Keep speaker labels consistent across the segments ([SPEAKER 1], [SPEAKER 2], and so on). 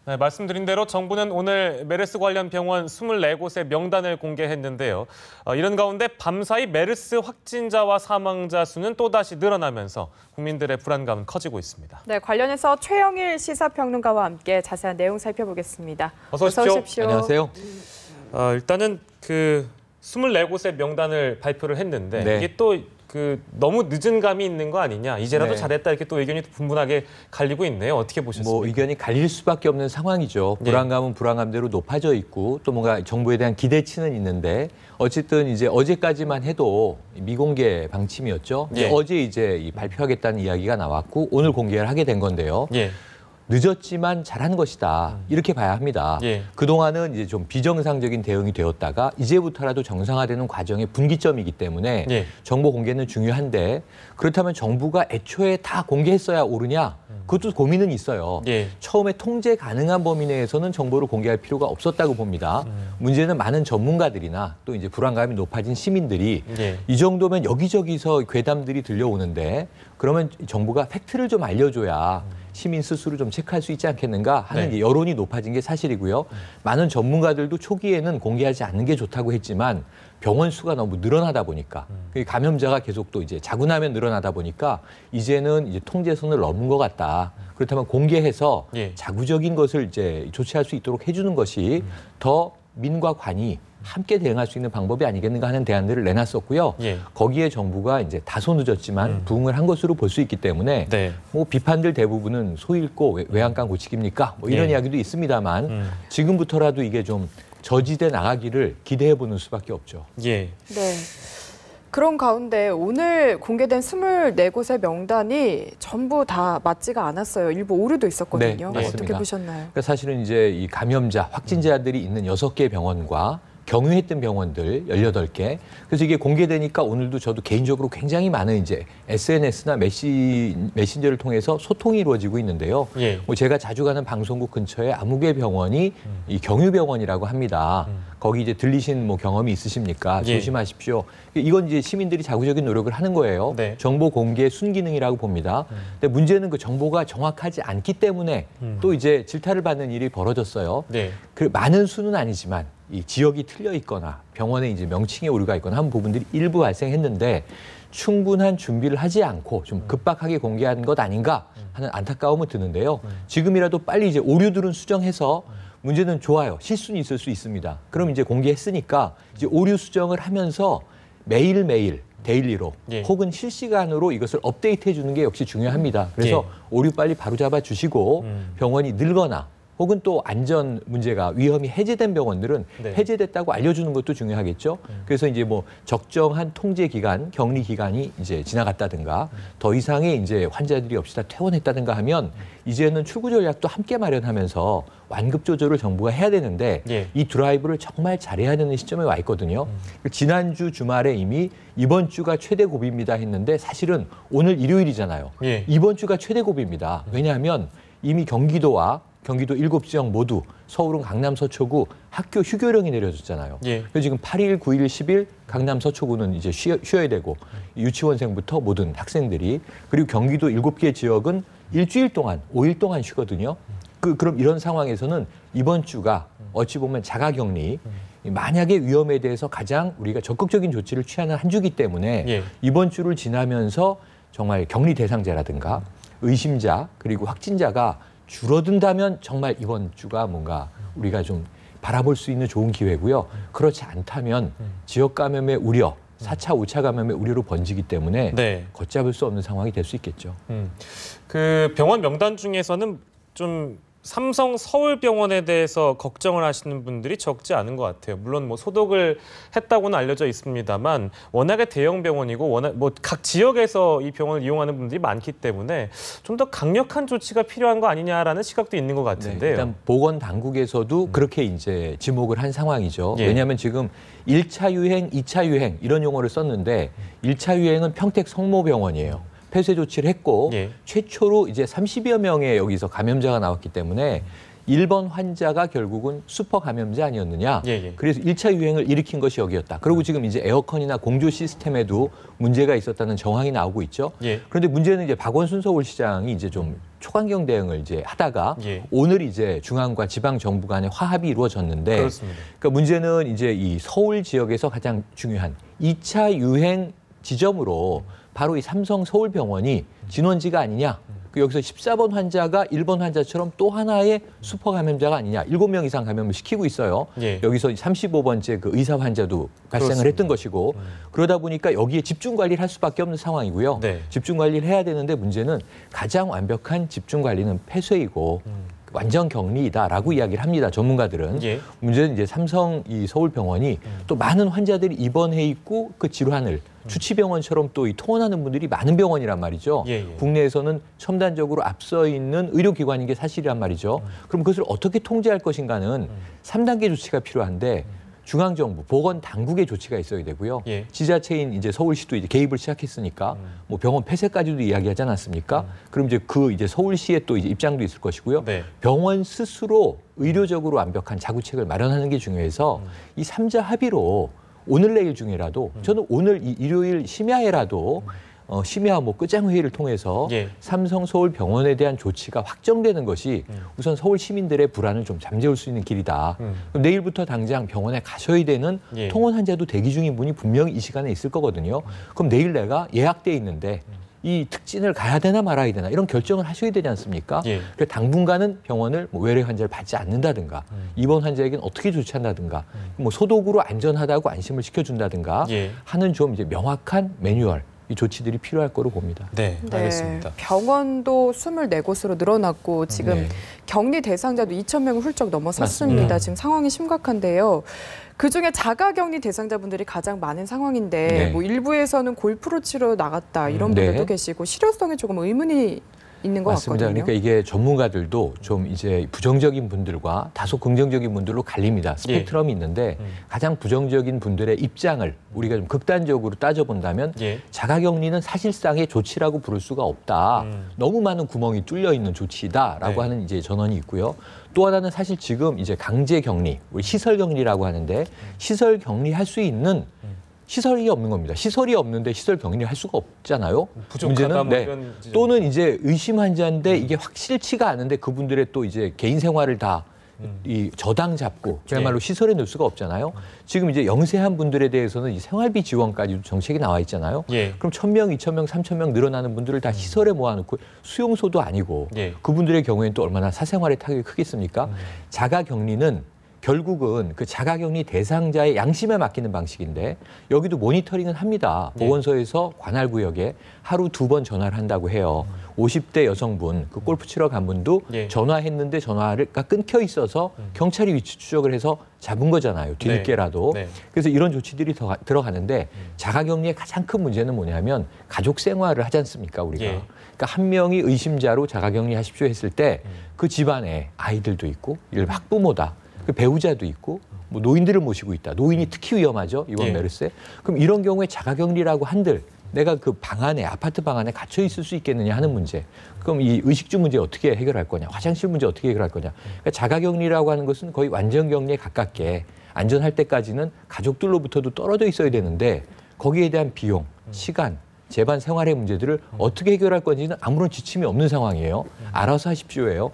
[SPEAKER 1] 네, 말씀드린 대로 정부는 오늘 메르스 관련 병원 24곳의 명단을 공개했는데요. 이런 가운데 밤사이 메르스 확진자와 사망자 수는 또다시 늘어나면서 국민들의 불안감은 커지고 있습니다.
[SPEAKER 2] 네, 관련해서 최영일 시사평론가와 함께 자세한 내용 살펴보겠습니다.
[SPEAKER 1] 어서 오십시오.
[SPEAKER 3] 안녕하세요.
[SPEAKER 1] 일단은 24곳의 명단을 발표를 했는데
[SPEAKER 3] 네.
[SPEAKER 1] 이게 또 너무 늦은 감이 있는 거 아니냐, 이제라도
[SPEAKER 3] 네.
[SPEAKER 1] 잘했다, 이렇게 또 의견이 분분하게 갈리고 있네요. 어떻게 보셨습니까?
[SPEAKER 3] 의견이 갈릴 수밖에 없는 상황이죠.
[SPEAKER 1] 네.
[SPEAKER 3] 불안감은 불안감대로 높아져 있고 또 뭔가 정부에 대한 기대치는 있는데 어쨌든 이제 어제까지만 해도 미공개 방침이었죠.
[SPEAKER 1] 예.
[SPEAKER 3] 어제 이제 발표하겠다는 이야기가 나왔고 오늘 공개를 하게 된 건데요.
[SPEAKER 1] 예.
[SPEAKER 3] 늦었지만 잘한 것이다. 이렇게 봐야 합니다.
[SPEAKER 1] 예.
[SPEAKER 3] 그동안은 이제 좀 비정상적인 대응이 되었다가 이제부터라도 정상화되는 과정의 분기점이기 때문에
[SPEAKER 1] 예.
[SPEAKER 3] 정보 공개는 중요한데 그렇다면 정부가 애초에 다 공개했어야 옳으냐? 그것도 고민은 있어요.
[SPEAKER 1] 예.
[SPEAKER 3] 처음에 통제 가능한 범위 내에서는 정보를 공개할 필요가 없었다고 봅니다. 문제는 많은 전문가들이나 또 이제 불안감이 높아진 시민들이
[SPEAKER 1] 예.
[SPEAKER 3] 이 정도면 여기저기서 괴담들이 들려오는데 그러면 정부가 팩트를 좀 알려줘야 시민 스스로 좀 체크할 수 있지 않겠는가 하는
[SPEAKER 1] 네.
[SPEAKER 3] 여론이 높아진 게 사실이고요. 많은 전문가들도 초기에는 공개하지 않는 게 좋다고 했지만 병원 수가 너무 늘어나다 보니까 감염자가 계속 또 이제 자고 나면 늘어나다 보니까 이제는 이제 통제선을 넘은 것 같다. 그렇다면 공개해서
[SPEAKER 1] 예.
[SPEAKER 3] 자구적인 것을 이제 조치할 수 있도록 해주는 것이 더 민과 관이 함께 대응할 수 있는 방법이 아니겠는가 하는 대안들을 내놨었고요.
[SPEAKER 1] 예.
[SPEAKER 3] 거기에 정부가 이제 다소 늦었지만 부응을 한 것으로 볼 수 있기 때문에
[SPEAKER 1] 네.
[SPEAKER 3] 비판들 대부분은 소 잃고 외양간 고치기입니까? 이런
[SPEAKER 1] 예.
[SPEAKER 3] 이야기도 있습니다만 지금부터라도 이게 좀 저지돼 나가기를 기대해 보는 수밖에 없죠.
[SPEAKER 1] 예.
[SPEAKER 2] 네. 그런 가운데 오늘 공개된 24곳의 명단이 전부 다 맞지가 않았어요. 일부 오류도 있었거든요.
[SPEAKER 3] 네,
[SPEAKER 2] 어떻게
[SPEAKER 3] 맞습니다.
[SPEAKER 2] 보셨나요?
[SPEAKER 3] 그러니까 사실은 이제 이 감염자, 확진자들이 있는 6개 병원과 경유했던 병원들 18개. 그래서 이게 공개되니까 오늘도 저도 개인적으로 굉장히 많은 이제 SNS나 메신저를 통해서 소통이 이루어지고 있는데요.
[SPEAKER 1] 예.
[SPEAKER 3] 제가 자주 가는 방송국 근처에 아무개 병원이 이 경유병원이라고 합니다. 거기 이제 들리신 경험이 있으십니까?
[SPEAKER 1] 예.
[SPEAKER 3] 조심하십시오. 이건 이제 시민들이 자구적인 노력을 하는 거예요.
[SPEAKER 1] 네.
[SPEAKER 3] 정보 공개 순기능이라고 봅니다. 근데 문제는 그 정보가 정확하지 않기 때문에 또 이제 질타를 받는 일이 벌어졌어요.
[SPEAKER 1] 네.
[SPEAKER 3] 그 많은 수는 아니지만 이 지역이 틀려 있거나 병원에 이제 명칭에 오류가 있거나 한 부분들이 일부 발생했는데 충분한 준비를 하지 않고 좀 급박하게 공개한 것 아닌가 하는 안타까움은 드는데요. 지금이라도 빨리 이제 오류들은 수정해서 문제는 좋아요. 실수는 있을 수 있습니다. 그럼 이제 공개했으니까 이제 오류 수정을 하면서 매일매일 데일리로
[SPEAKER 1] 예.
[SPEAKER 3] 혹은 실시간으로 이것을 업데이트해 주는 게 역시 중요합니다. 그래서 오류 빨리 바로잡아 주시고 병원이 늘거나 혹은 또 안전 문제가 위험이 해제된 병원들은
[SPEAKER 1] 네.
[SPEAKER 3] 해제됐다고 알려주는 것도 중요하겠죠. 그래서 이제 적정한 통제 기간, 격리 기간이 이제 지나갔다든가 더 이상의 이제 환자들이 없이 다 퇴원했다든가 하면 이제는 출구 전략도 함께 마련하면서 완급 조절을 정부가 해야 되는데
[SPEAKER 1] 예.
[SPEAKER 3] 이 드라이브를 정말 잘해야 되는 시점에 와 있거든요. 지난주 주말에 이미 이번 주가 최대 고비입니다 했는데 사실은 오늘 일요일이잖아요.
[SPEAKER 1] 예.
[SPEAKER 3] 이번 주가 최대 고비입니다. 왜냐하면 이미 경기도 7지역 모두 서울은 강남 서초구 학교 휴교령이 내려졌잖아요.
[SPEAKER 1] 예.
[SPEAKER 3] 그래서 지금 8일, 9일, 10일 강남 서초구는 이제 쉬어야 되고 유치원생부터 모든 학생들이 그리고 경기도 7개 지역은 일주일 동안 5일 동안 쉬거든요. 그럼 이런 상황에서는 이번 주가 어찌 보면 자가격리 만약의 위험에 대해서 가장 우리가 적극적인 조치를 취하는 한 주기 때문에
[SPEAKER 1] 예.
[SPEAKER 3] 이번 주를 지나면서 정말 격리 대상자라든가 의심자 그리고 확진자가 줄어든다면 정말 이번 주가 뭔가 우리가 좀 바라볼 수 있는 좋은 기회고요. 그렇지 않다면 지역 감염의 우려, 4차, 5차 감염의 우려로 번지기 때문에
[SPEAKER 1] 네.
[SPEAKER 3] 걷잡을 수 없는 상황이 될 수 있겠죠.
[SPEAKER 1] 그 병원 명단 중에서는 좀 삼성 서울병원에 대해서 걱정을 하시는 분들이 적지 않은 것 같아요. 물론 소독을 했다고는 알려져 있습니다만 워낙에 대형 병원이고 워낙 각 지역에서 이 병원을 이용하는 분들이 많기 때문에 좀 더 강력한 조치가 필요한 거 아니냐라는 시각도 있는 것 같은데요.
[SPEAKER 3] 네, 일단 보건 당국에서도 그렇게 이제 지목을 한 상황이죠.
[SPEAKER 1] 예.
[SPEAKER 3] 왜냐하면 지금 1차 유행, 2차 유행 이런 용어를 썼는데 1차 유행은 평택 성모병원이에요. 폐쇄 조치를 했고
[SPEAKER 1] 예.
[SPEAKER 3] 최초로 이제 30여 명의 여기서 감염자가 나왔기 때문에 1번 환자가 결국은 슈퍼 감염자 아니었느냐.
[SPEAKER 1] 예.
[SPEAKER 3] 그래서 1차 유행을 일으킨 것이 여기였다. 그리고 지금 이제 에어컨이나 공조 시스템에도 문제가 있었다는 정황이 나오고 있죠.
[SPEAKER 1] 예.
[SPEAKER 3] 그런데 문제는 이제 박원순 서울시장이 이제 좀 초강경 대응을 이제 하다가
[SPEAKER 1] 예.
[SPEAKER 3] 오늘 이제 중앙과 지방 정부 간의 화합이 이루어졌는데
[SPEAKER 1] 그렇습니다.
[SPEAKER 3] 그러니까 문제는 이제 이 서울 지역에서 가장 중요한 2차 유행 지점으로 바로 이 삼성 서울병원이 진원지가 아니냐. 그 여기서 14번 환자가 1번 환자처럼 또 하나의 슈퍼 감염자가 아니냐. 7명 이상 감염을 시키고 있어요.
[SPEAKER 1] 예.
[SPEAKER 3] 여기서 35번째 그 의사 환자도 발생을
[SPEAKER 1] 그렇습니다.
[SPEAKER 3] 했던 것이고 그러다 보니까 여기에 집중 관리를 할 수밖에 없는 상황이고요.
[SPEAKER 1] 네.
[SPEAKER 3] 집중 관리를 해야 되는데 문제는 가장 완벽한 집중 관리는 폐쇄이고 완전 격리이다라고 이야기를 합니다. 전문가들은.
[SPEAKER 1] 예.
[SPEAKER 3] 문제는 이제 삼성 이 서울병원이 또 많은 환자들이 입원해 있고 그 질환을 주치병원처럼 또 이 통원하는 분들이 많은 병원이란 말이죠.
[SPEAKER 1] 예.
[SPEAKER 3] 국내에서는 첨단적으로 앞서 있는 의료기관인 게 사실이란 말이죠. 그럼 그것을 어떻게 통제할 것인가는 3단계 조치가 필요한데 중앙정부, 보건당국의 조치가 있어야 되고요.
[SPEAKER 1] 예.
[SPEAKER 3] 지자체인 이제 서울시도 이제 개입을 시작했으니까 뭐 병원 폐쇄까지도 이야기하지 않았습니까? 그럼 이제 그 이제 서울시의 또 이제 입장도 있을 것이고요.
[SPEAKER 1] 네.
[SPEAKER 3] 병원 스스로 의료적으로 완벽한 자구책을 마련하는 게 중요해서 이 3자 합의로 오늘 내일 중에라도 저는 오늘 이 일요일 심야에라도 심야 뭐 끝장회의를 통해서
[SPEAKER 1] 예.
[SPEAKER 3] 삼성 서울병원에 대한 조치가 확정되는 것이 우선 서울 시민들의 불안을 좀 잠재울 수 있는 길이다. 그럼 내일부터 당장 병원에 가셔야 되는
[SPEAKER 1] 예.
[SPEAKER 3] 통원 환자도 대기 중인 분이 분명히 이 시간에 있을 거거든요. 그럼 내일 내가 예약돼 있는데 이 특진을 가야 되나 말아야 되나 이런 결정을 하셔야 되지 않습니까?
[SPEAKER 1] 예.
[SPEAKER 3] 그래서 당분간은 병원을 뭐 외래 환자를 받지 않는다든가 입원 환자에게는 어떻게 조치한다든가 뭐 소독으로 안전하다고 안심을 시켜준다든가
[SPEAKER 1] 예.
[SPEAKER 3] 하는 좀 이제 명확한 매뉴얼 이 조치들이 필요할 거로 봅니다.
[SPEAKER 1] 네, 알겠습니다.
[SPEAKER 2] 병원도 24곳으로 늘어났고 지금
[SPEAKER 3] 네.
[SPEAKER 2] 격리 대상자도 2,000명을 훌쩍 넘어섰습니다.
[SPEAKER 3] 맞습니다.
[SPEAKER 2] 지금 상황이 심각한데요. 그중에 자가격리 대상자분들이 가장 많은 상황인데
[SPEAKER 3] 네.
[SPEAKER 2] 뭐 일부에서는 골프를 치러 나갔다 이런 분들도
[SPEAKER 3] 네.
[SPEAKER 2] 계시고 실효성에 조금 의문이 있는 것
[SPEAKER 3] 맞습니다.
[SPEAKER 2] 같거든요.
[SPEAKER 3] 그러니까 이게 전문가들도 좀 이제 부정적인 분들과 다소 긍정적인 분들로 갈립니다. 스펙트럼이 있는데 가장 부정적인 분들의 입장을 우리가 좀 극단적으로 따져본다면
[SPEAKER 1] 예.
[SPEAKER 3] 자가격리는 사실상의 조치라고 부를 수가 없다. 너무 많은 구멍이 뚫려 있는 조치다라고
[SPEAKER 1] 네.
[SPEAKER 3] 하는 이제 전언이 있고요. 또 하나는 사실 지금 이제 강제격리, 우리 시설격리라고 하는데 시설격리할 수 있는 시설이 없는 겁니다. 시설이 없는데 시설 격리를 할 수가 없잖아요.
[SPEAKER 1] 부족하다 뭐 이런 지적이
[SPEAKER 3] 또는 이제 의심 환자인데 이게 확실치가 않은데 그분들의 또 이제 개인 생활을 다 이 저당 잡고 그야말로 시설에 넣을 수가 없잖아요. 지금 이제 영세한 분들에 대해서는 이 생활비 지원까지도 정책이 나와 있잖아요.
[SPEAKER 1] 예.
[SPEAKER 3] 그럼 1,000명, 2,000명, 3,000명 늘어나는 분들을 다 시설에 모아놓고 수용소도 아니고
[SPEAKER 1] 예.
[SPEAKER 3] 그분들의 경우에는 또 얼마나 사생활에 타격이 크겠습니까? 자가격리는 결국은 그 자가격리 대상자의 양심에 맡기는 방식인데 여기도 모니터링은 합니다. 보건소에서 관할구역에 하루 2번 전화를 한다고 해요. 50대 여성분, 그 골프 치러 간 분도
[SPEAKER 1] 예.
[SPEAKER 3] 전화했는데 전화가 끊겨 있어서 경찰이 위치 추적을 해서 잡은 거잖아요. 뒤늦게라도.
[SPEAKER 1] 네.
[SPEAKER 3] 그래서 이런 조치들이 들어가는데 자가격리의 가장 큰 문제는 뭐냐면 가족 생활을 하지 않습니까, 우리가.
[SPEAKER 1] 예.
[SPEAKER 3] 그러니까 한 명이 의심자로 자가격리 하십시오 했을 때 그 집안에 아이들도 있고 학부모다. 그 배우자도 있고 뭐 노인들을 모시고 있다. 노인이 특히 위험하죠. 이번
[SPEAKER 1] 예.
[SPEAKER 3] 메르스에. 그럼 이런 경우에 자가격리라고 한들 내가 그 방 안에 아파트 방 안에 갇혀 있을 수 있겠느냐 하는 문제. 그럼 이 의식주 문제 어떻게 해결할 거냐. 화장실 문제 어떻게 해결할 거냐. 그러니까 자가격리라고 하는 것은 거의 완전격리에 가깝게 안전할 때까지는 가족들로부터도 떨어져 있어야 되는데 거기에 대한 비용, 시간, 재반 생활의 문제들을 어떻게 해결할 건지는 아무런 지침이 없는 상황이에요. 알아서 하십시오예요.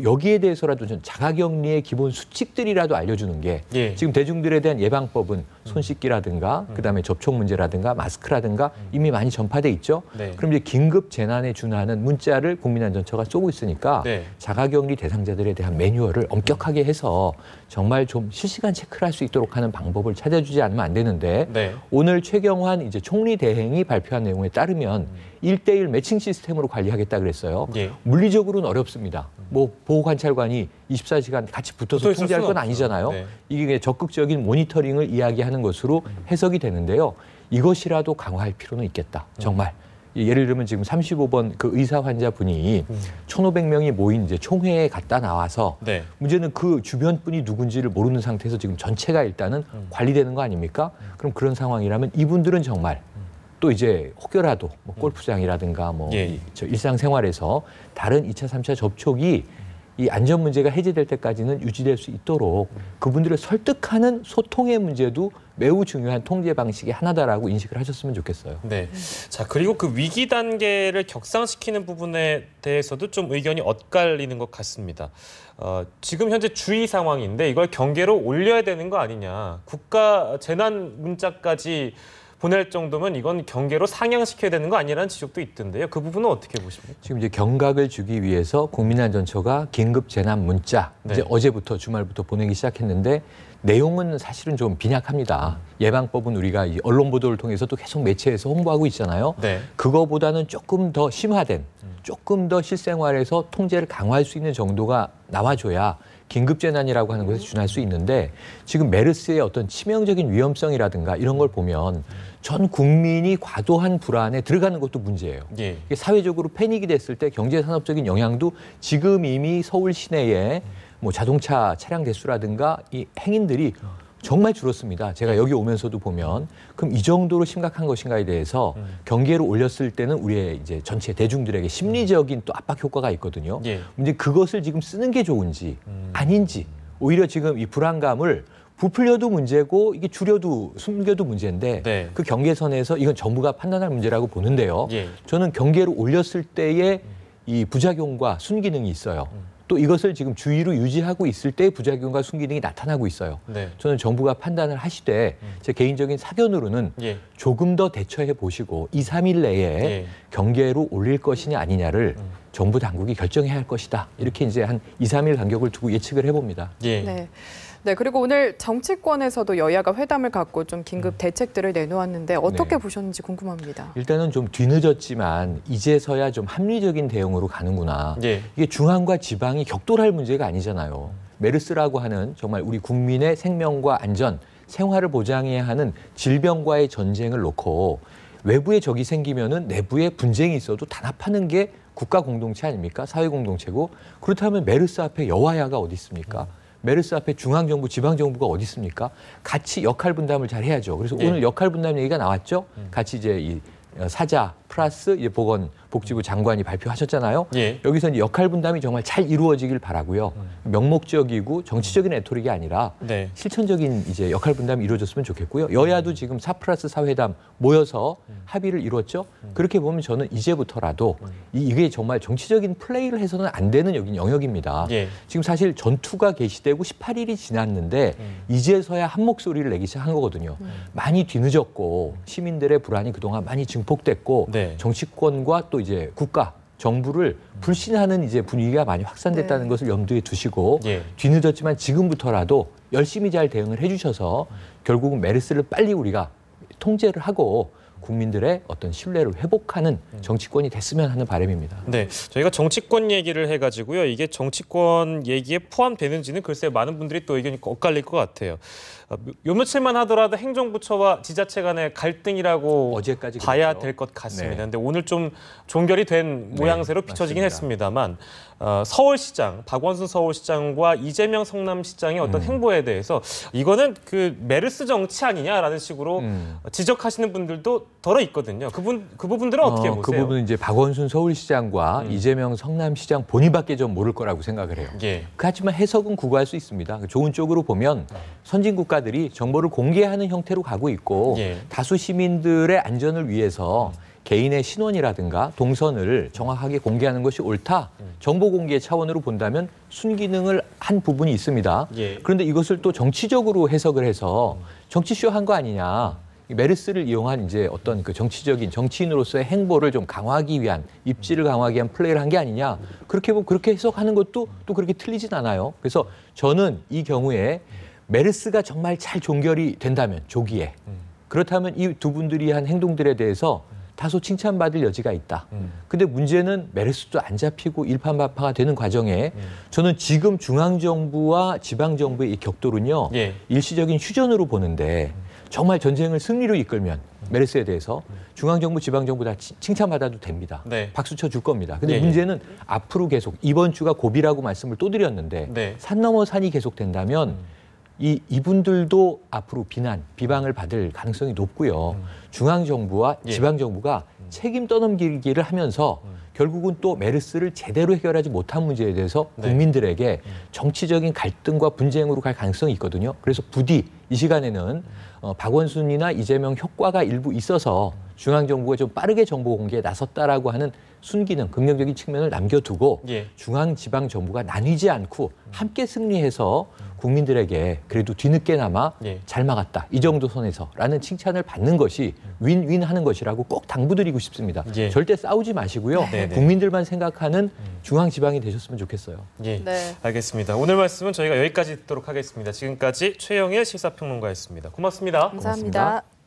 [SPEAKER 3] 여기에 대해서라도 좀 자가격리의 기본 수칙들이라도 알려주는 게
[SPEAKER 1] 예.
[SPEAKER 3] 지금 대중들에 대한 예방법은 손 씻기라든가 그다음에 접촉 문제라든가 마스크라든가 이미 많이 전파돼 있죠.
[SPEAKER 1] 네.
[SPEAKER 3] 그럼 이제 긴급 재난에 준하는 문자를 국민안전처가 쏘고 있으니까
[SPEAKER 1] 네.
[SPEAKER 3] 자가격리 대상자들에 대한 매뉴얼을 엄격하게 해서 정말 좀 실시간 체크를 할 수 있도록 하는 방법을 찾아주지 않으면 안 되는데
[SPEAKER 1] 네.
[SPEAKER 3] 오늘 최경환 이제 총리 대행이 발표한 내용에 따르면 1대1 매칭 시스템으로 관리하겠다 그랬어요.
[SPEAKER 1] 예.
[SPEAKER 3] 물리적으로는 어렵습니다. 뭐 보호관찰관이 24시간 같이 붙어서
[SPEAKER 1] 붙어 있을
[SPEAKER 3] 통제할 건
[SPEAKER 1] 수는
[SPEAKER 3] 아니잖아요.
[SPEAKER 1] 없죠. 네.
[SPEAKER 3] 이게 적극적인 모니터링을 이야기하는 것으로 해석이 되는데요. 이것이라도 강화할 필요는 있겠다. 정말. 예를 들면 지금 35번 그 의사 환자분이 1,500명이 모인 이제 총회에 갔다 나와서
[SPEAKER 1] 네.
[SPEAKER 3] 문제는 그 주변 분이 누군지를 모르는 상태에서 지금 전체가 일단은 관리되는 거 아닙니까? 그럼 그런 상황이라면 이분들은 정말 또 이제 혹여라도 뭐 골프장이라든가 뭐
[SPEAKER 1] 예.
[SPEAKER 3] 저 일상생활에서 다른 2차, 3차 접촉이 이 안전 문제가 해제될 때까지는 유지될 수 있도록 그분들을 설득하는 소통의 문제도 매우 중요한 통제 방식의 하나다라고 인식을 하셨으면 좋겠어요.
[SPEAKER 1] 네. 자, 그리고 그 위기 단계를 격상시키는 부분에 대해서도 좀 의견이 엇갈리는 것 같습니다. 지금 현재 주의 상황인데 이걸 경계로 올려야 되는 거 아니냐. 국가 재난 문자까지 보낼 정도면 이건 경계로 상향시켜야 되는 거 아니라는 지적도 있던데요. 그 부분은 어떻게 보십니까?
[SPEAKER 3] 지금 이제 경각을 주기 위해서 국민안전처가 긴급 재난 문자
[SPEAKER 1] 네.
[SPEAKER 3] 이제 어제부터 주말부터 보내기 시작했는데 내용은 사실은 좀 빈약합니다. 예방법은 우리가 이 언론 보도를 통해서도 계속 매체에서 홍보하고 있잖아요.
[SPEAKER 1] 네.
[SPEAKER 3] 그거보다는 조금 더 심화된, 조금 더 실생활에서 통제를 강화할 수 있는 정도가 나와줘야 긴급재난이라고 하는 것에 준할 수 있는데 지금 메르스의 어떤 치명적인 위험성이라든가 이런 걸 보면 전 국민이 과도한 불안에 들어가는 것도 문제예요.
[SPEAKER 1] 예.
[SPEAKER 3] 이게 사회적으로 패닉이 됐을 때 경제산업적인 영향도 지금 이미 서울 시내에 뭐 자동차 차량 대수라든가 이 행인들이 정말 줄었습니다. 제가 여기 오면서도 보면 그럼 이 정도로 심각한 것인가에 대해서 경계로 올렸을 때는 우리의 이제 전체 대중들에게 심리적인 또 압박 효과가 있거든요.
[SPEAKER 1] 예.
[SPEAKER 3] 근데 그것을 지금 쓰는 게 좋은지 아닌지 오히려 지금 이 불안감을 부풀려도 문제고 이게 줄여도 숨겨도 문제인데
[SPEAKER 1] 네.
[SPEAKER 3] 그 경계선에서 이건 정부가 판단할 문제라고 보는데요.
[SPEAKER 1] 예.
[SPEAKER 3] 저는 경계로 올렸을 때의 이 부작용과 순기능이 있어요. 또 이것을 지금 주의로 유지하고 있을 때의 부작용과 순기능이 나타나고 있어요.
[SPEAKER 1] 네.
[SPEAKER 3] 저는 정부가 판단을 하시되 제 개인적인 사견으로는
[SPEAKER 1] 예.
[SPEAKER 3] 조금 더 대처해 보시고 2, 3일 내에
[SPEAKER 1] 예.
[SPEAKER 3] 경계로 올릴 것이냐 아니냐를 정부 당국이 결정해야 할 것이다. 이렇게 이제 한 2, 3일 간격을 두고 예측을 해봅니다.
[SPEAKER 1] 예.
[SPEAKER 2] 네. 네, 그리고 오늘 정치권에서도 여야가 회담을 갖고 좀 긴급 대책들을 내놓았는데 어떻게
[SPEAKER 3] 네.
[SPEAKER 2] 보셨는지 궁금합니다.
[SPEAKER 3] 일단은 좀 뒤늦었지만 이제서야 좀 합리적인 대응으로 가는구나.
[SPEAKER 1] 예.
[SPEAKER 3] 이게 중앙과 지방이 격돌할 문제가 아니잖아요. 메르스라고 하는 정말 우리 국민의 생명과 안전, 생활을 보장해야 하는 질병과의 전쟁을 놓고 외부에 적이 생기면은 내부에 분쟁이 있어도 단합하는 게 국가 공동체 아닙니까? 사회 공동체고 그렇다면 메르스 앞에 여와야가 어디 있습니까? 메르스 앞에 중앙정부, 지방정부가 어디 있습니까? 같이 역할 분담을 잘 해야죠. 그래서
[SPEAKER 1] 예.
[SPEAKER 3] 오늘 역할 분담 얘기가 나왔죠. 같이 이제 이 사자 플러스 이제 보건복지부 장관이 발표하셨잖아요.
[SPEAKER 1] 예.
[SPEAKER 3] 여기서 이제 역할 분담이 정말 잘 이루어지길 바라고요. 명목적이고 정치적인 레토릭이 아니라
[SPEAKER 1] 네.
[SPEAKER 3] 실천적인 이제 역할 분담이 이루어졌으면 좋겠고요. 여야도 지금 4+4 회담 모여서 합의를 이뤘죠. 그렇게 보면 저는 이제부터라도 이게 정말 정치적인 플레이를 해서는 안 되는 여긴 영역입니다.
[SPEAKER 1] 예.
[SPEAKER 3] 지금 사실 전투가 개시되고 18일이 지났는데 이제서야 한 목소리를 내기 시작한 거거든요. 많이 뒤늦었고 시민들의 불안이 그동안 많이 증폭됐고
[SPEAKER 1] 네.
[SPEAKER 3] 정치권과 또 이제 국가 정부를 불신하는 이제 분위기가 많이 확산됐다는
[SPEAKER 2] 네.
[SPEAKER 3] 것을 염두에 두시고
[SPEAKER 1] 예.
[SPEAKER 3] 뒤늦었지만 지금부터라도 열심히 잘 대응을 해주셔서 결국은 메르스를 빨리 우리가 통제를 하고 국민들의 어떤 신뢰를 회복하는 정치권이 됐으면 하는 바람입니다.
[SPEAKER 1] 네, 저희가 정치권 얘기를 해가지고요. 이게 정치권 얘기에 포함되는지는 글쎄 많은 분들이 또 의견이 엇갈릴 것 같아요. 요 며칠만 하더라도 행정부처와 지자체 간의 갈등이라고
[SPEAKER 3] 어제까지
[SPEAKER 1] 봐야
[SPEAKER 3] 그랬죠.
[SPEAKER 1] 될 것 같습니다.
[SPEAKER 3] 네.
[SPEAKER 1] 근데 오늘 좀 종결이 된 모양새로 비춰지긴
[SPEAKER 3] 맞습니다.
[SPEAKER 1] 했습니다만 서울시장, 박원순 서울시장과 이재명 성남시장의 어떤 행보에 대해서 이거는 그 메르스 정치 아니냐라는 식으로 지적하시는 분들도 덜어 있거든요. 그 부분들은 어떻게 보세요?
[SPEAKER 3] 그 부분은 이제 박원순 서울시장과 이재명 성남시장 본인밖에 좀 모를 거라고 생각을 해요.
[SPEAKER 1] 예.
[SPEAKER 3] 하지만 해석은 구구할 수 있습니다. 좋은 쪽으로 보면 선진 국가들이 정보를 공개하는 형태로 가고 있고
[SPEAKER 1] 예.
[SPEAKER 3] 다수 시민들의 안전을 위해서 개인의 신원이라든가 동선을 정확하게 공개하는 것이 옳다. 정보 공개 차원으로 본다면 순기능을 한 부분이 있습니다.
[SPEAKER 1] 예.
[SPEAKER 3] 그런데 이것을 또 정치적으로 해석을 해서 정치쇼 한 거 아니냐. 이 메르스를 이용한 이제 어떤 그 정치적인 정치인으로서의 행보를 좀 강화하기 위한 입지를 강화하기 위한 플레이를 한 게 아니냐. 그렇게 보면 그렇게 해석하는 것도 또 그렇게 틀리진 않아요. 그래서 저는 이 경우에 메르스가 정말 잘 종결이 된다면 조기에 그렇다면 이 두 분들이 한 행동들에 대해서 다소 칭찬받을 여지가 있다. 근데 문제는 메르스도 안 잡히고 일파만파가 되는 과정에 저는 지금 중앙정부와 지방정부의 이 격돌은요.
[SPEAKER 1] 예.
[SPEAKER 3] 일시적인 휴전으로 보는데 정말 전쟁을 승리로 이끌면 메르스에 대해서 중앙정부, 지방정부 다 칭찬받아도 됩니다.
[SPEAKER 1] 네.
[SPEAKER 3] 박수 쳐줄 겁니다. 근데
[SPEAKER 1] 예, 예.
[SPEAKER 3] 문제는 앞으로 계속 이번 주가 고비라고 말씀을 또 드렸는데
[SPEAKER 1] 네.
[SPEAKER 3] 산 넘어 산이 계속된다면 이분들도 앞으로 비방을 받을 가능성이 높고요. 중앙정부와
[SPEAKER 1] 예.
[SPEAKER 3] 지방정부가 책임 떠넘기기를 하면서 결국은 또 메르스를 제대로 해결하지 못한 문제에 대해서 국민들에게 정치적인 갈등과 분쟁으로 갈 가능성이 있거든요. 그래서 부디 이 시간에는 박원순이나 이재명 효과가 일부 있어서 중앙정부가 좀 빠르게 정보 공개에 나섰다라고 하는 순기능, 긍정적인 측면을 남겨두고
[SPEAKER 1] 예.
[SPEAKER 3] 중앙지방정부가 나뉘지 않고 함께 승리해서 국민들에게 그래도 뒤늦게나마
[SPEAKER 1] 예.
[SPEAKER 3] 잘 막았다. 이 정도 선에서라는 칭찬을 받는 것이 윈윈 하는 것이라고 꼭 당부드리고 싶습니다.
[SPEAKER 1] 예.
[SPEAKER 3] 절대 싸우지 마시고요.
[SPEAKER 1] 네네.
[SPEAKER 3] 국민들만 생각하는 중앙지방이 되셨으면 좋겠어요.
[SPEAKER 1] 예,
[SPEAKER 2] 네.
[SPEAKER 1] 알겠습니다. 오늘 말씀은 저희가 여기까지 듣도록 하겠습니다. 지금까지 최영일 시사평론가였습니다. 고맙습니다.
[SPEAKER 2] 감사합니다.